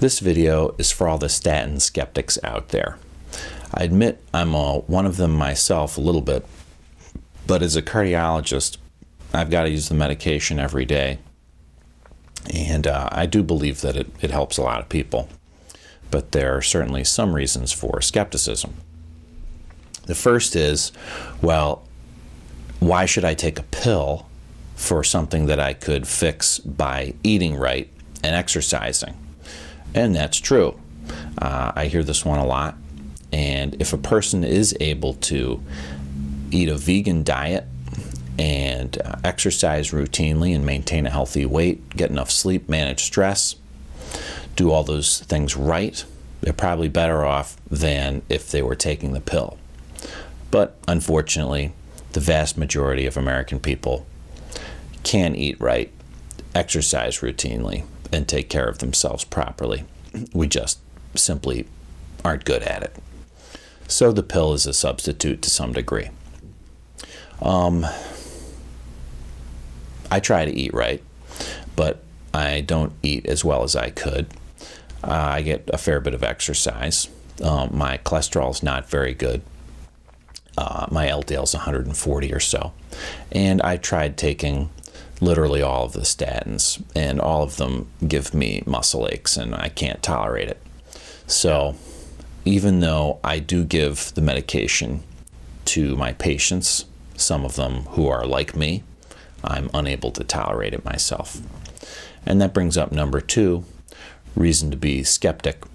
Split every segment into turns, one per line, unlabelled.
This video is for all the statin skeptics out there. I admit I'm one of them myself a little bit, but as a cardiologist, I've got to use the medication every day. And I do believe that it helps a lot of people. But there are certainly some reasons for skepticism. The first is, well, why should I take a pill for something that I could fix by eating right and exercising? And that's true. I hear this one a lot. And if a person is able to eat a vegan diet and exercise routinely and maintain a healthy weight, get enough sleep, manage stress, do all those things right, they're probably better off than if they were taking the pill. But unfortunately, the vast majority of American people can eat right, exercise routinely, and take care of themselves properly. We just simply aren't good at it. So the pill is a substitute to some degree. I try to eat right, but I don't eat as well as I could. I get a fair bit of exercise. My cholesterol is not very good. My LDL is 140 or so. And I tried taking literally all of the statins, and all of them give me muscle aches, and I can't tolerate it. So even though I do give the medication to my patients, some of them who are like me, I'm unable to tolerate it myself. And that brings up number two, reason to be skeptical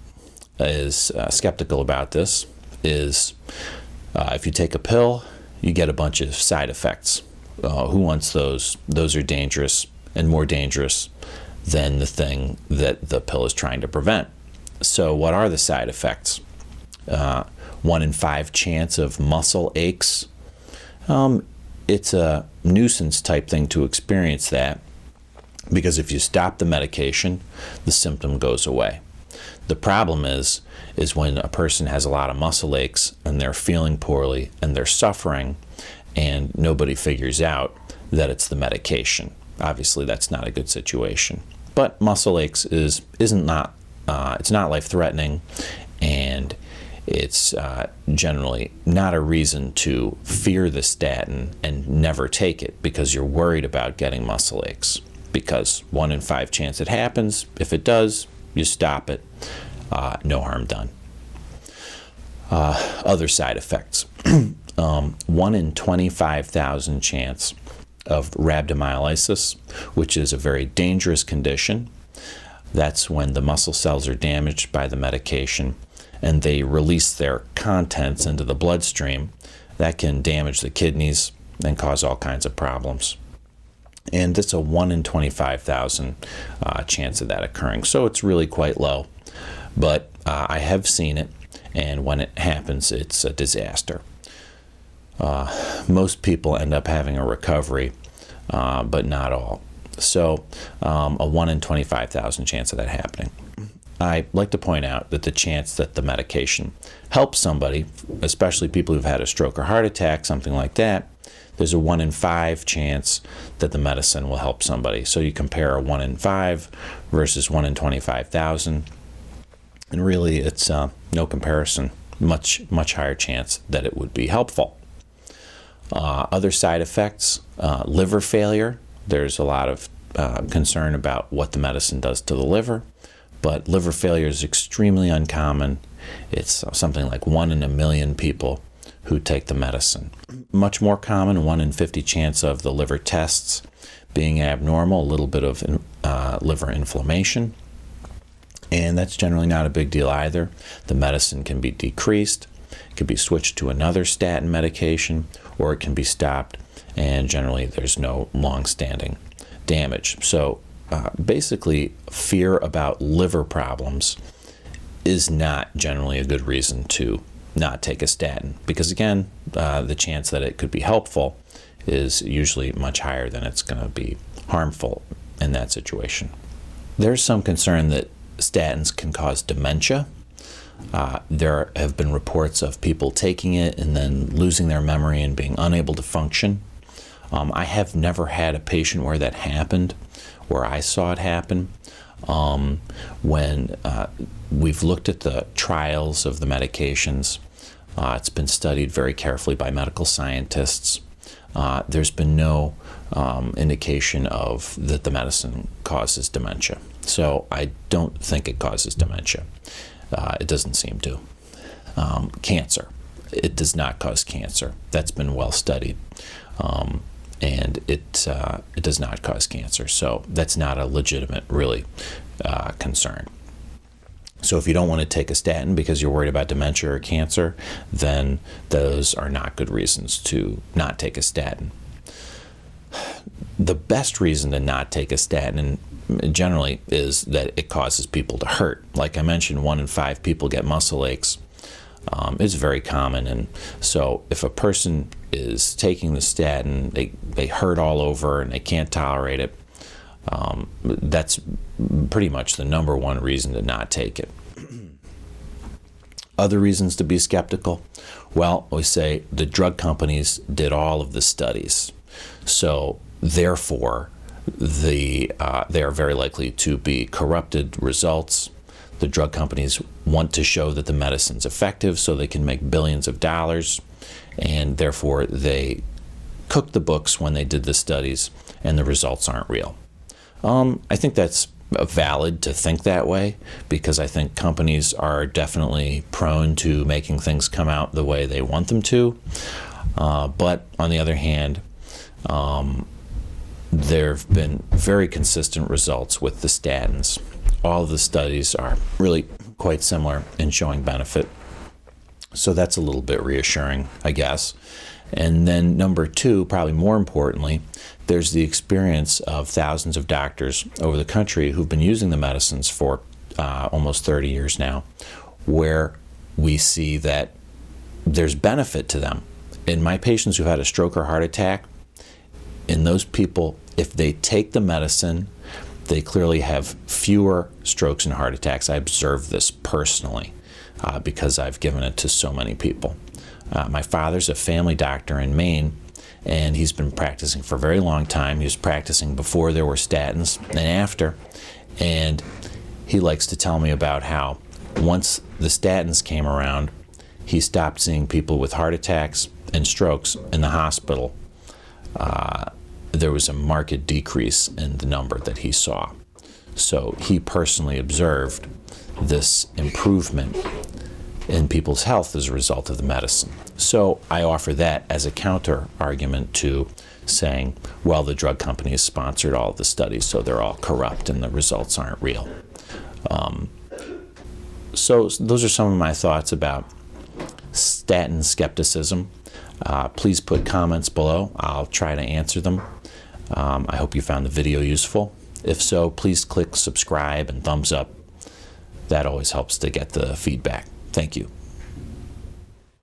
about this is if you take a pill, you get a bunch of side effects. Who wants those? Those are dangerous and more dangerous than the thing that the pill is trying to prevent. So what are the side effects? 1 in 5 chance of muscle aches. It's a nuisance type thing to experience that, because if you stop the medication, the symptom goes away. The problem is when a person has a lot of muscle aches and they're feeling poorly and they're suffering, and nobody figures out that it's the medication. Obviously, that's not a good situation. But muscle aches it's not life-threatening, and it's generally not a reason to fear the statin and never take it because you're worried about getting muscle aches. Because 1 in 5 chance it happens. If it does, you stop it. No harm done. Other side effects. 1 in 25,000 chance of rhabdomyolysis, which is a very dangerous condition. That's when the muscle cells are damaged by the medication and they release their contents into the bloodstream. That can damage the kidneys and cause all kinds of problems. And it's a 1 in 25,000 chance of that occurring. So it's really quite low. But I have seen it, and when it happens, it's a disaster. Most people end up having a recovery, but not all. So a 1 in 25,000 chance of that happening. I like to point out that the chance that the medication helps somebody, especially people who've had a stroke or heart attack, something like that, there's a 1 in 5 chance that the medicine will help somebody. So you compare a 1 in 5 versus 1 in 25,000, and really it's no comparison. Much higher chance that it would be helpful. Other side effects, liver failure. There's a lot of concern about what the medicine does to the liver, but liver failure is extremely uncommon. It's something like 1 in a million people who take the medicine. Much more common, 1 in 50 chance of the liver tests being abnormal, a little bit of liver inflammation. And that's generally not a big deal either. The medicine can be decreased, it can be switched to another statin medication, or it can be stopped, and generally there's no long-standing damage. So basically, fear about liver problems is not generally a good reason to not take a statin, because again, the chance that it could be helpful is usually much higher than it's going to be harmful in that situation. There's some concern that statins can cause dementia. There have been reports of people taking it and then losing their memory and being unable to function. I have never had a patient where that happened, where I saw it happen. When we've looked at the trials of the medications, it's been studied very carefully by medical scientists. There's been no indication of that the medicine causes dementia. So I don't think it causes dementia. It doesn't seem to. Cancer. It does not cause cancer. That's been well studied. And it does not cause cancer. So that's not a legitimate, really, concern. So if you don't want to take a statin because you're worried about dementia or cancer, then those are not good reasons to not take a statin. The best reason to not take a statin generally is that it causes people to hurt. Like I mentioned, 1 in 5 people get muscle aches. It's very common, and so if a person is taking the statin, they hurt all over and they can't tolerate it, that's pretty much the number one reason to not take it. Other reasons to be skeptical? Well, we say the drug companies did all of the studies, so therefore they are very likely to be corrupted results. The drug companies want to show that the medicine's effective so they can make billions of dollars, and therefore they cooked the books when they did the studies, and the results aren't real. I think that's valid to think that way, because I think companies are definitely prone to making things come out the way they want them to. But on the other hand, there have been very consistent results with the statins. All of the studies are really quite similar in showing benefit. So that's a little bit reassuring, I guess. And then number 2, probably more importantly, there's the experience of thousands of doctors over the country who've been using the medicines for almost 30 years now, where we see that there's benefit to them. In my patients who've had a stroke or heart attack, in those people, if they take the medicine, they clearly have fewer strokes and heart attacks. I observed this personally because I've given it to so many people. My father's a family doctor in Maine, and he's been practicing for a very long time. He was practicing before there were statins and after, and he likes to tell me about how once the statins came around, he stopped seeing people with heart attacks and strokes in the hospital. There was a marked decrease in the number that he saw. So he personally observed this improvement in people's health as a result of the medicine. So I offer that as a counter argument to saying, well, the drug companies sponsored all of the studies, so they're all corrupt and the results aren't real. So those are some of my thoughts about statin skepticism. Please put comments below. I'll try to answer them. I hope you found the video useful. If so, please click subscribe and thumbs up. That always helps to get the feedback. Thank you.